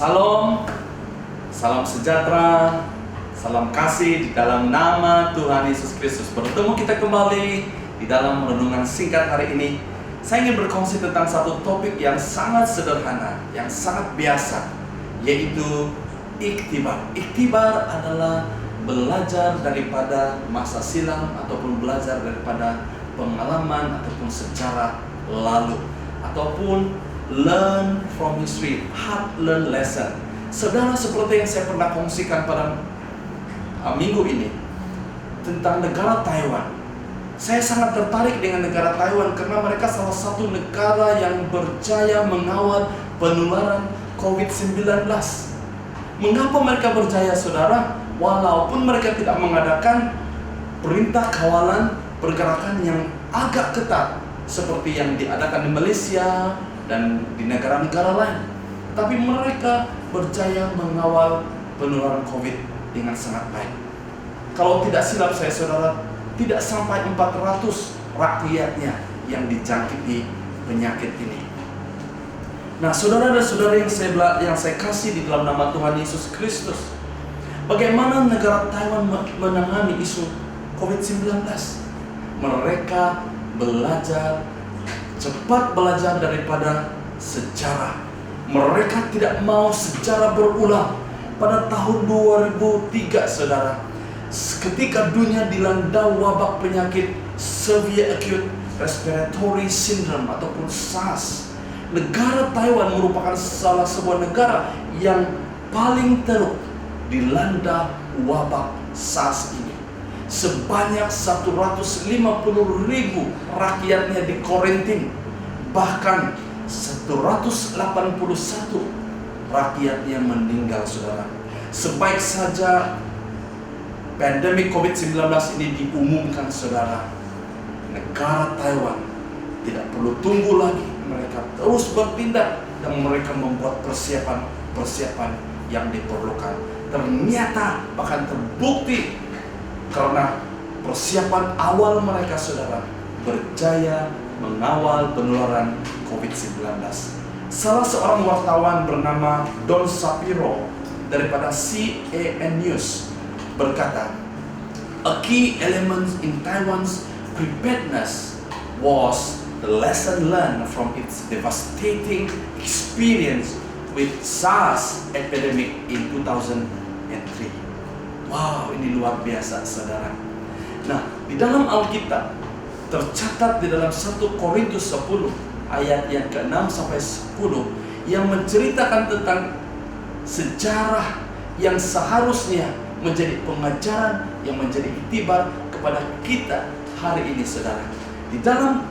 Salam, salam sejahtera, salam kasih di dalam nama Tuhan Yesus Kristus. Bertemu kita kembali di dalam renungan singkat hari ini. Saya ingin berkongsi tentang satu topik yang sangat sederhana, yang sangat biasa, yaitu iktibar. Iktibar adalah belajar daripada masa silam ataupun belajar daripada pengalaman ataupun sejarah lalu, ataupun learn from history, hard learn lesson. Saudara, seperti yang saya pernah kongsikan pada minggu ini tentang negara Taiwan. Saya sangat tertarik dengan negara Taiwan karena mereka salah satu negara yang berjaya mengawal penularan COVID-19. Mengapa mereka berjaya, saudara? Walaupun mereka tidak mengadakan perintah kawalan pergerakan yang agak ketat seperti yang diadakan di Malaysia dan di negara-negara lain, tapi mereka berjaya mengawal penularan COVID dengan sangat baik. Kalau tidak silap saya, saudara, tidak sampai 400 rakyatnya yang dijangkiti penyakit ini. Nah, saudara dan saudara yang saya kasih di dalam nama Tuhan Yesus Kristus, bagaimana negara Taiwan menangani isu COVID-19? Mereka cepat belajar daripada sejarah. Mereka tidak mau sejarah berulang. Pada tahun 2003, saudara, ketika dunia dilanda wabak penyakit Severe Acute Respiratory Syndrome ataupun SARS, negara Taiwan merupakan salah sebuah negara yang paling teruk dilanda wabak SARS ini. Sebanyak 150.000 rakyatnya di karantina, bahkan 181 rakyatnya meninggal, saudara. Sebaik saja pandemi COVID-19 ini diumumkan, saudara, negara Taiwan tidak perlu tunggu lagi. Mereka terus bertindak dan mereka membuat persiapan yang diperlukan. Ternyata bahkan terbukti karena persiapan awal mereka, saudara, berjaya mengawal penularan COVID-19. Salah seorang wartawan bernama Don Shapiro daripada CAN News berkata, "A key element in Taiwan's preparedness was the lesson learned from its devastating experience with SARS epidemic in 2003. Wow, ini luar biasa, saudara. Nah, di dalam Alkitab tercatat di dalam 1 Korintus 10 ayat yang ke-6 sampai 10 yang menceritakan tentang sejarah yang seharusnya menjadi pengajaran, yang menjadi iktibar kepada kita hari ini, saudara. Di dalam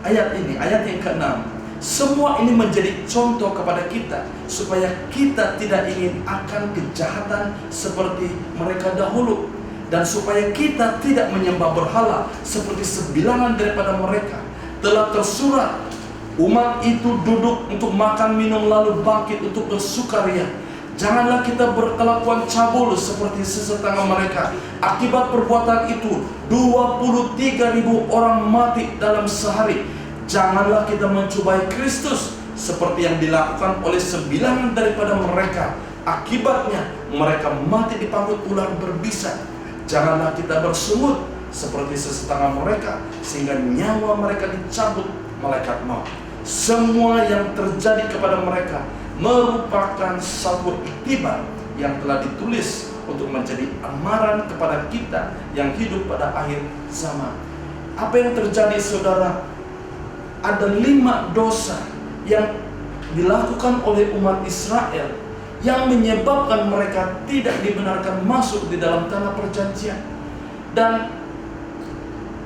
ayat ini, ayat yang ke-6, semua ini menjadi contoh kepada kita supaya kita tidak ingin akan kejahatan seperti mereka dahulu, dan supaya kita tidak menyembah berhala seperti sebilangan daripada mereka. Telah tersurat, umat itu duduk untuk makan minum lalu bangkit untuk bersukaria. Janganlah kita berkelakuan cabul seperti sesetengah mereka. Akibat perbuatan itu 23.000 orang mati dalam sehari. Janganlah kita mencobai Kristus seperti yang dilakukan oleh sebilangan daripada mereka. Akibatnya mereka mati dipangkut ular berbisa. Janganlah kita bersungut seperti sesetengah mereka, sehingga nyawa mereka dicabut malaikat maut. Semua yang terjadi kepada mereka merupakan satu iktibar yang telah ditulis untuk menjadi amaran kepada kita yang hidup pada akhir zaman." Apa yang terjadi, saudara? Ada 5 dosa yang dilakukan oleh umat Israel yang menyebabkan mereka tidak dibenarkan masuk di dalam tanah perjanjian. Dan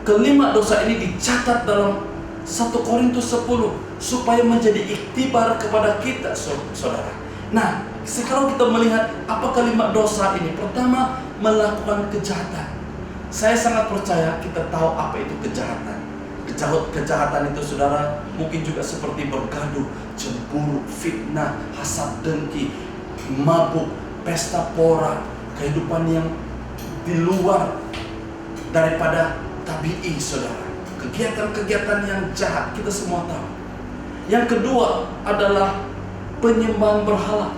kelima dosa ini dicatat dalam 1 Korintus 10 supaya menjadi iktibar kepada kita, saudara. Nah, sekarang kita melihat apa kelima dosa ini. Pertama, melakukan kejahatan. Saya sangat percaya kita tahu apa itu kejahatan. Kejahatan itu, saudara, mungkin juga seperti bergaduh, cemburu, fitnah, hasad dengki, mabuk, pesta pora, kehidupan yang di luar daripada tabi'i, saudara. Kegiatan-kegiatan yang jahat, kita semua tahu. Yang kedua adalah penyembahan berhala.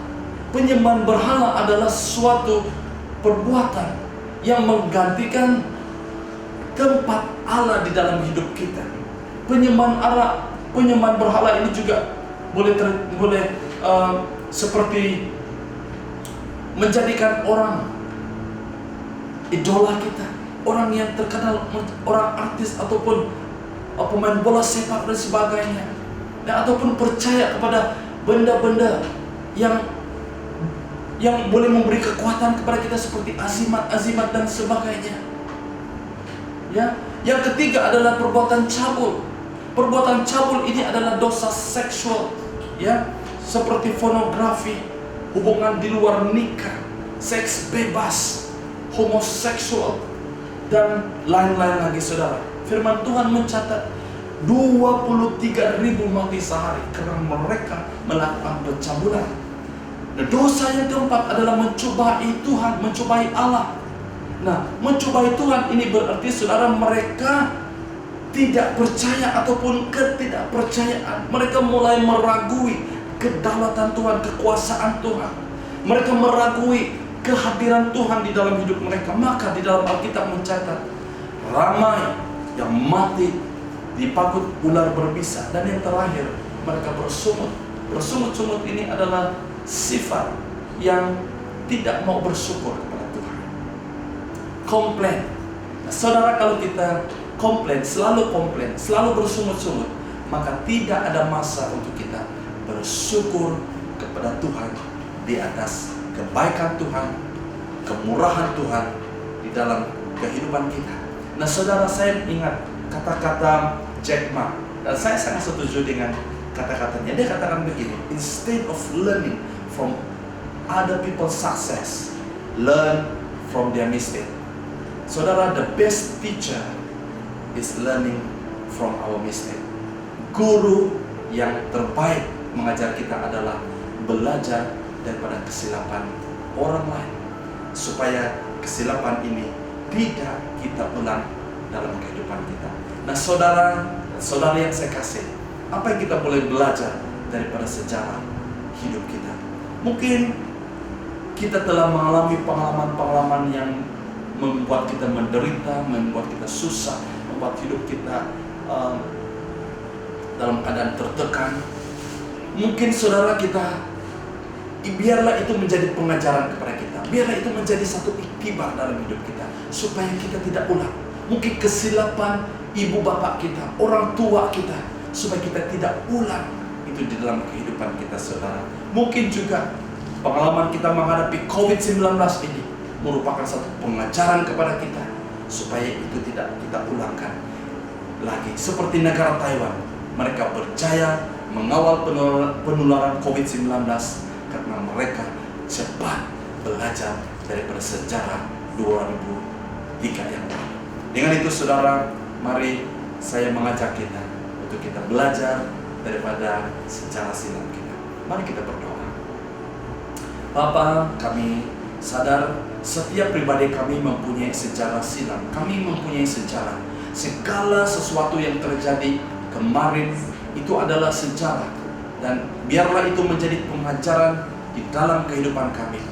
Penyembahan berhala adalah suatu perbuatan yang menggantikan tempat Allah di dalam hidup kita. Penyembahan berhala ini juga boleh seperti menjadikan orang idola kita, orang yang terkenal, orang artis ataupun pemain bola sepak dan sebagainya, dan ataupun percaya kepada benda-benda yang boleh memberi kekuatan kepada kita seperti azimat dan sebagainya. Ya, yang ketiga adalah perbuatan cabul. Perbuatan cabul ini adalah dosa seksual, ya, seperti pornografi, hubungan di luar nikah, seks bebas, homoseksual, dan lain-lain lagi, saudara. Firman Tuhan mencatat 23.000 mati sehari karena mereka melakukan pencabulan. Nah, dosa yang keempat adalah mencobai Tuhan, mencobai Allah. Nah, mencobai Tuhan ini berarti, saudara, mereka tidak percaya ataupun ketidakpercayaan. Mereka mulai meragui kedaulatan Tuhan, kekuasaan Tuhan. Mereka meragui kehadiran Tuhan di dalam hidup mereka. Maka di dalam Alkitab mencatat ramai yang mati dipakut ular berbisa, dan yang terakhir mereka bersungut. Bersungut-sungut ini adalah sifat yang tidak mau bersyukur kepada Tuhan. Komplain. Nah, saudara, kalau kita komplain, selalu bersungut-sungut, maka tidak ada masa untuk kita bersyukur kepada Tuhan di atas kebaikan Tuhan, kemurahan Tuhan di dalam kehidupan kita. Nah, saudara, saya ingat kata-kata Jack Ma, dan saya sangat setuju dengan kata-katanya. Dia katakan begini: instead of learning from other people's success, learn from their mistake. Saudara, the best teacher is learning from our mistake. Guru yang terbaik mengajar kita adalah belajar daripada kesilapan orang lain, supaya kesilapan ini tidak kita ulang dalam kehidupan kita. Nah, saudara yang saya kasih, apa yang kita boleh belajar daripada sejarah hidup kita? Mungkin kita telah mengalami pengalaman-pengalaman yang membuat kita menderita, membuat kita susah, membuat hidup kita dalam keadaan tertekan. Mungkin saudara, biarlah itu menjadi pengajaran kepada kita. Biarlah itu menjadi satu iktibar dalam hidup kita, supaya kita tidak ulang. Mungkin kesilapan ibu bapak kita, orang tua kita, supaya kita tidak ulang itu di dalam kehidupan kita, saudara. Mungkin juga pengalaman kita menghadapi COVID-19 ini merupakan satu pengajaran kepada kita, supaya itu tidak kita ulangkan lagi. Seperti negara Taiwan, mereka berjaya mengawal penularan COVID-19 karena mereka cepat belajar daripada sejarah 2003 yang lalu. Dengan itu, saudara, mari saya mengajak kita untuk kita belajar daripada sejarah silam kita. Mari kita berdoa. Bapa, kami sadar setiap pribadi kami mempunyai sejarah silam. Kami mempunyai sejarah. Segala sesuatu yang terjadi kemarin itu adalah sejarah, dan biarlah itu menjadi pengajaran di dalam kehidupan kami.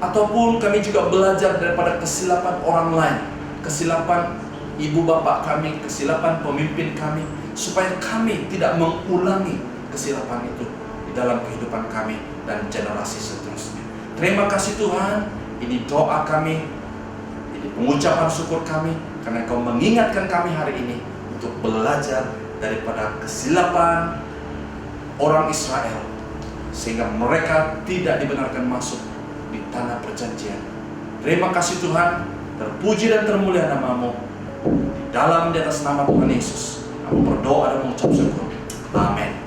Ataupun kami juga belajar daripada kesilapan orang lain, kesilapan ibu bapak kami, kesilapan pemimpin kami, supaya kami tidak mengulangi kesilapan itu di dalam kehidupan kami dan generasi seterusnya. Terima kasih Tuhan, ini doa kami, ini pengucapan syukur kami, karena Kau mengingatkan kami hari ini untuk belajar daripada kesilapan orang Israel, sehingga mereka tidak dibenarkan masuk di tanah perjanjian. Terima kasih Tuhan, terpuji dan termulia nama-Mu. Di atas nama Tuhan Yesus, aku berdoa dan mengucap syukur. Amin.